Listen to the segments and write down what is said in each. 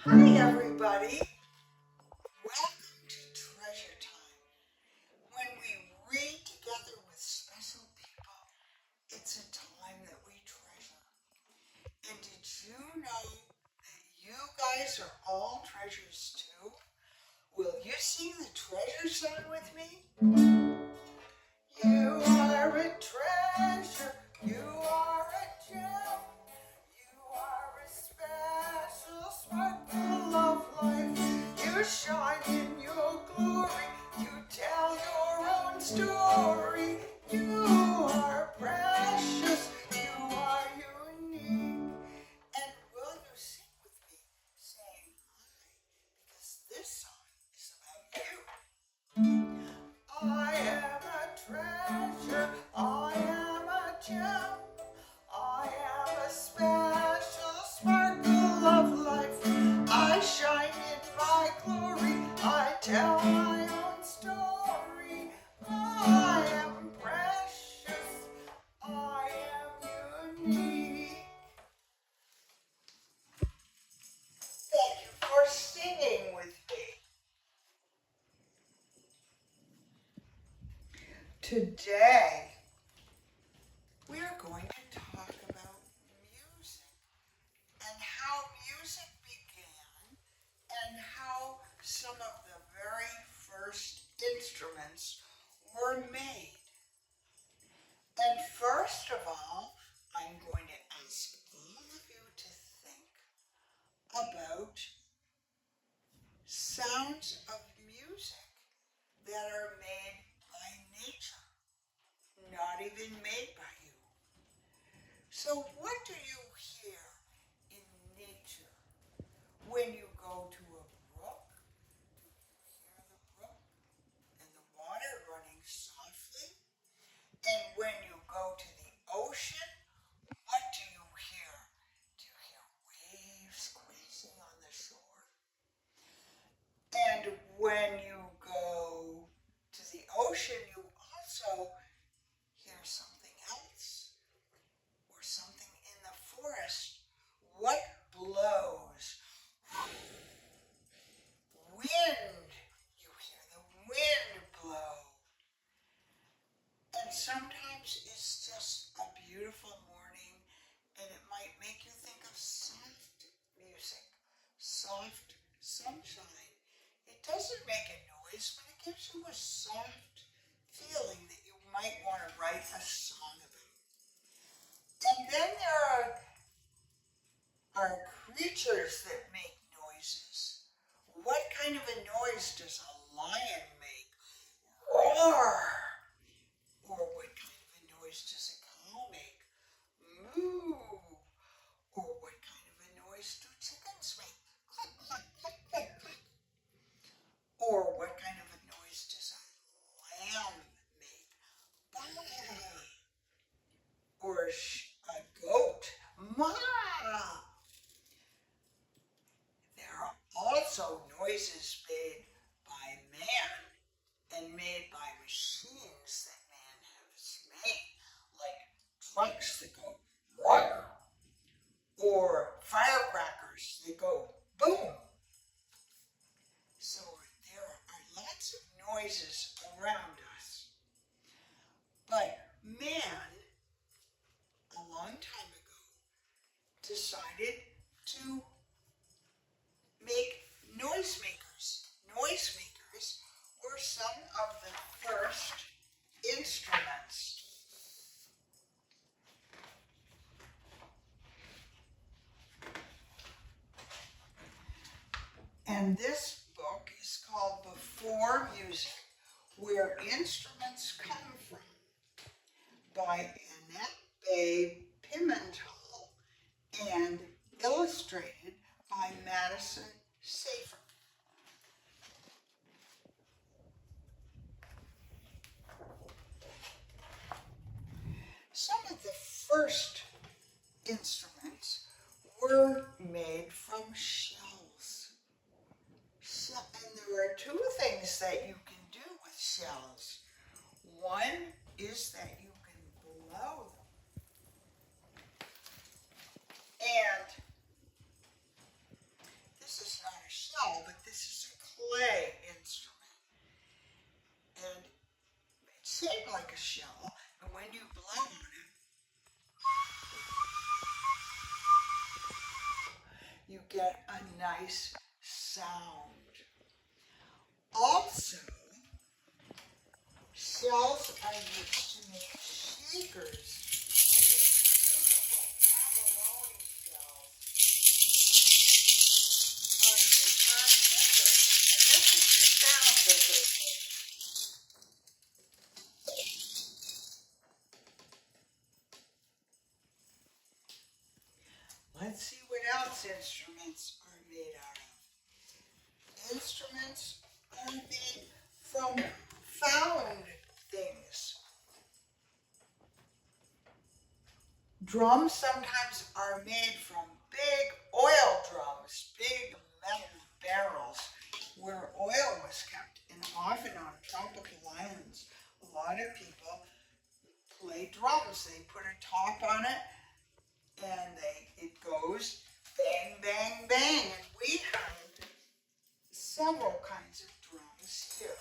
Hi, everybody. Welcome to Treasure Time. When we read together with special people, it's a time that we treasure. And did you know that you guys are all treasures too? Will you sing the treasure song with me? You are a treasure. You are a gem. You are a special sparkle of life. You shine in your glory. You tell your own story. You are precious. You are unique. And will you sing with me, saying hi? Because this song is about you. I am a treasure. I am a gem. I am a special sparkle of life. I shine in my glory. I tell my own story. I am precious. I am unique. Thank you for singing with me. Today, we are going to talk about music and how music began and how some of the very first instruments were made. And first of all, I'm going to ask all of you to think about sounds of music that are made by nature, not even made by you. So what do you hear in nature? When you go to a brook, do you hear the brook and the water running softly? And when you go to the ocean, what do you hear? Do you hear waves crashing on the shore? And when you go to the ocean, you also hear something else or something in the forest. What blows? Wind. You hear the wind blow. And sometimes it's just a beautiful morning and it might make you think of soft music, soft sunshine. It doesn't make a noise, but it gives you a soft feeling that you might want to write a song about. And then there are creatures that make noises. What kind of a noise does a lion make? Roar! Or what kind of a noise does a cow make? Moo! Or what kind of a noise do chickens make? Cluck, cluck, cluck, cluck, cluck. Or what kind of a noise does a lamb make? Baa! Or a goat? Maa! There are also noises made by man and made by machines that man has made, like trucks that go roar, or firecrackers that go boom. So there are lots of noises around us. But man, a long time ago, decided to make noisemakers. Noisemakers were some of the first instruments. And this book is called Before Music, Where Instruments Come From, by Annette Pimentel and illustrated by Madison. Some of the first instruments were made from shells. And there are two things that you can do with shells. One is that you can blow them. And this is clay instrument. And it's shaped like a shell, and when you blow on it, you get a nice sound. Also, shells are used to make shakers. And these beautiful abalone shells are made from sugar. And this is the sound that they make. Let's see what else instruments are made out of. Instruments are made from found things. Drums sometimes are made from big oil drums, big metal barrels where oil was kept, and often on tropical islands. A lot of people play drums. They put a top on it, and it goes bang, bang, bang. And we have several kinds of drums here.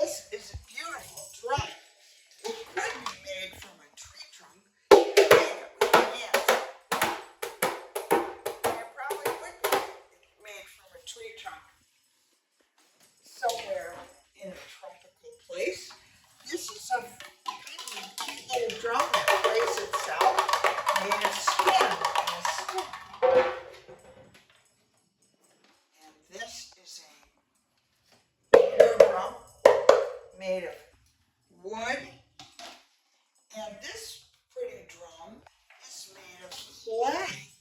This is a beautiful drum. It could be made from a tree trunk. You can make it with your hands. It probably would be made from a tree trunk somewhere in a tropical place. This is a kind of cute little drum that plays itself, made of skin and a stick. And this is a drum made of wood. And this pretty drum is made of clay.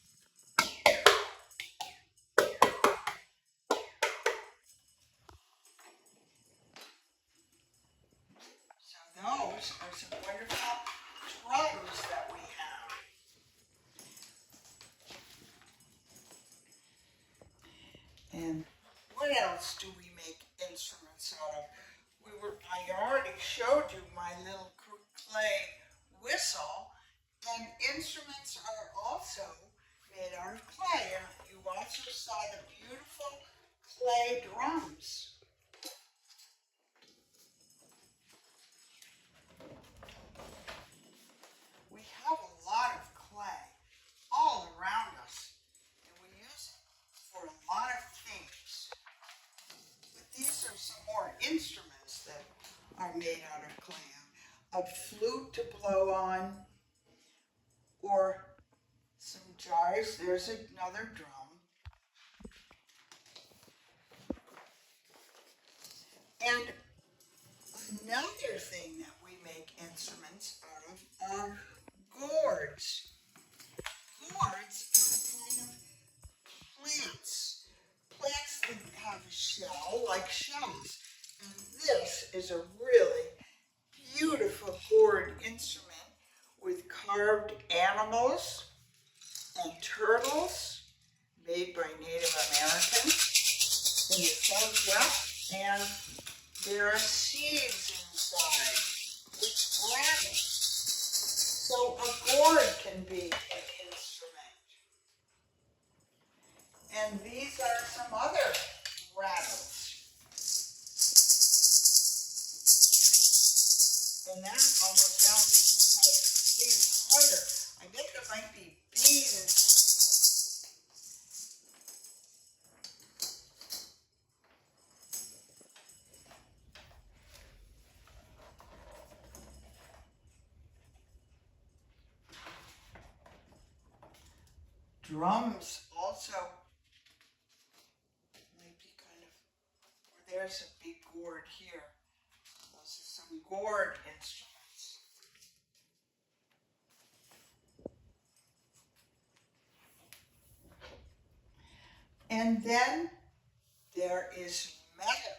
So those are some wonderful drums that we have. And what else do we make instruments out of? I already showed you my little clay whistle, and instruments are also made out of clay. And you also saw the beautiful clay drums. We have a lot of clay all around us, and we use it for a lot of things. But these are some more instruments that are made out of clay. A flute to blow on, or some jars. There's another drum. And another thing that we make instruments out of are gourds. Gourds are kind of plants. Plants that have a shell, like shells. And this is a really beautiful gourd instrument with carved animals and turtles made by Native Americans in the Southwest. And there are seeds inside, which rattle. So a gourd can be an instrument. And these are some other rattles. And that almost sounds like it's harder. I think there might be bees in there. Drums also might be kind of, or there's a big gourd here. Those are some gourd instruments. And then there is metal.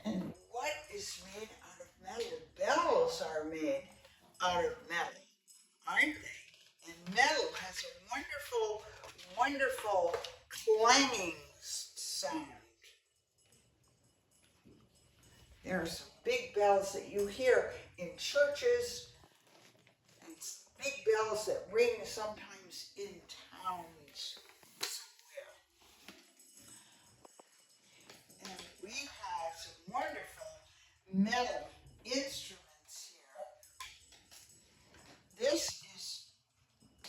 And what is made out of metal? Bells are made out of metal, aren't they? And metal has a wonderful, wonderful clanging sound. There are some big bells that you hear in churches, and big bells that ring sometimes in towns. metal instruments here. This is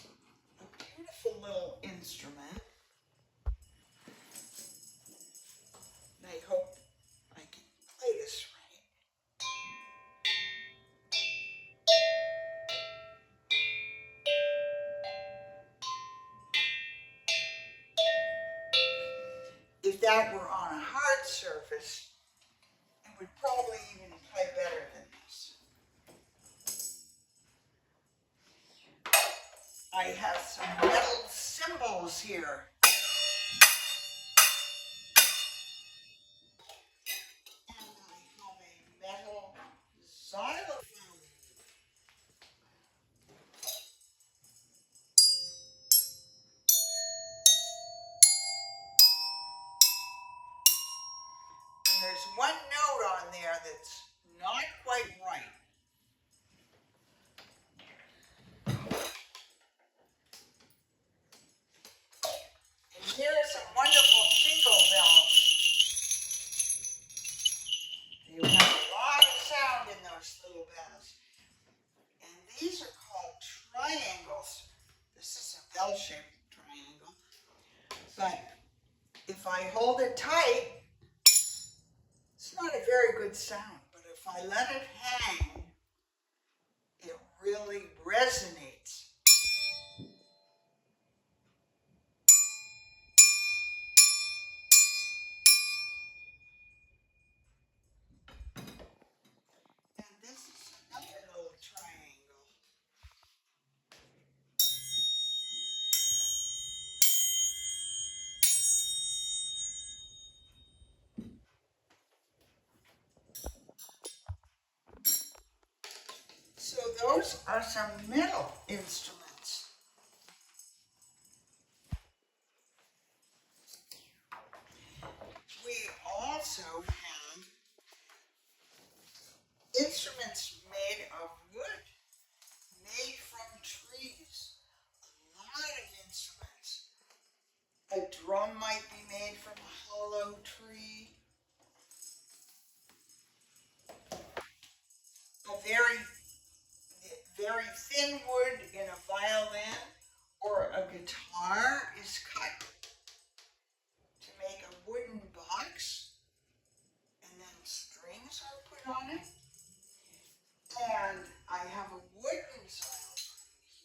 a beautiful little instrument. And I hope I can play this right. If that were on a hard surface, it would probably even play better than this. I have some metal cymbals here. And I have a metal xylophone. And there's one note on there that's not quite right. And here's some wonderful jingle bells. You have a lot of sound in those little bells. And these are called triangles. This is a bell-shaped triangle. But if I hold it tight, it's not a very good sound. But if I let it hang, it really resonates. And this is another little triangle. So those are some metal instruments. We also have instruments made of wood, made from trees. A lot of instruments. A drum might be made from a hollow tree. A very thin wood in a violin or a guitar is cut to make a wooden box, and then strings are put on it. And I have a wooden xylophone here.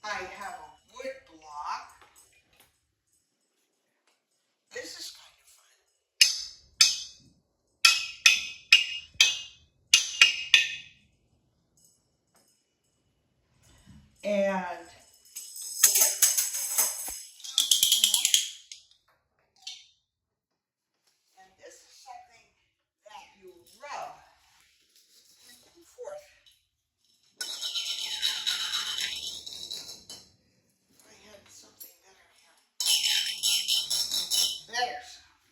I have a wood block. This is kind of fun. And this is something that you rub back and forth. If I had something better here. Better sound.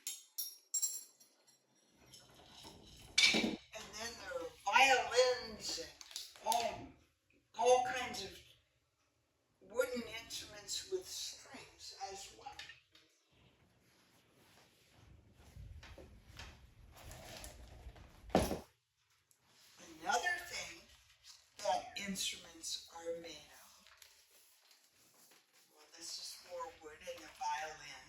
And then there are violins and all kinds of wooden instruments with strings as well. Another thing that instruments are made of, well, this is more wood and a violin.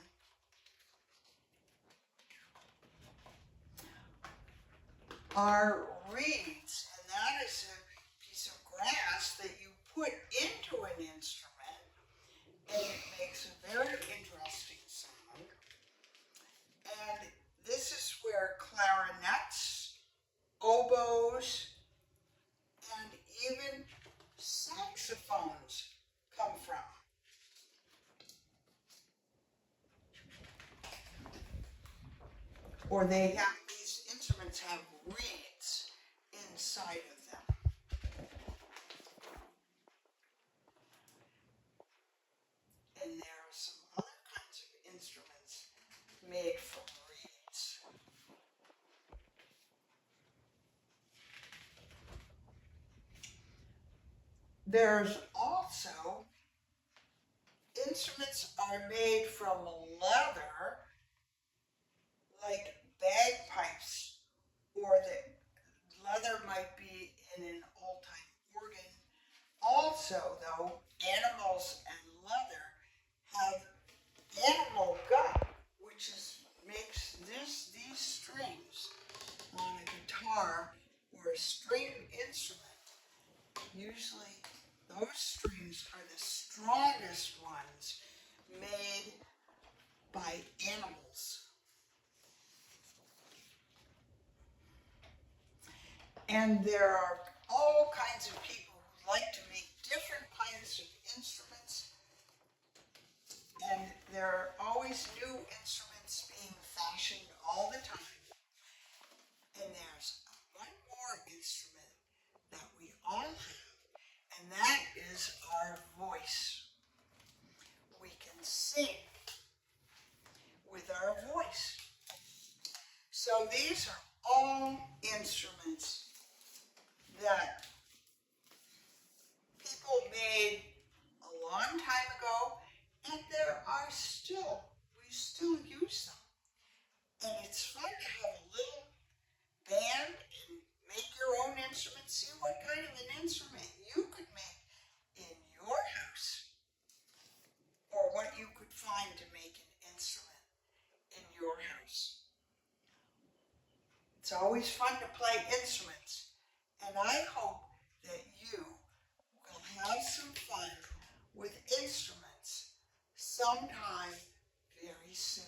Are reeds, and that is a piece of grass that you put into an instrument, and it makes a very interesting sound. And this is where clarinets, oboes, and even saxophones come from. Or these instruments have reeds inside of them. And there are some other kinds of instruments made from reeds. There's also instruments are made from leather, like bagpipes, or the leather might be in an old-time organ. Also, though, animals and leather have animal gut, which makes these strings on a guitar or a string instrument. Usually, those strings are the strongest ones made by animals. And there are all kinds of people who like to make different kinds of instruments, and there are always new instruments being fashioned all the time. And there's one more instrument that we all have, and that is our voice. We can sing with our voice. So these are all instruments that people made a long time ago, and we still use them. And it's fun to have a little band and make your own instrument. See what kind of an instrument you could make in your house, or what you could find to make an instrument in your house. It's always fun to play instruments, and I hope that you will have some fun with instruments sometime very soon.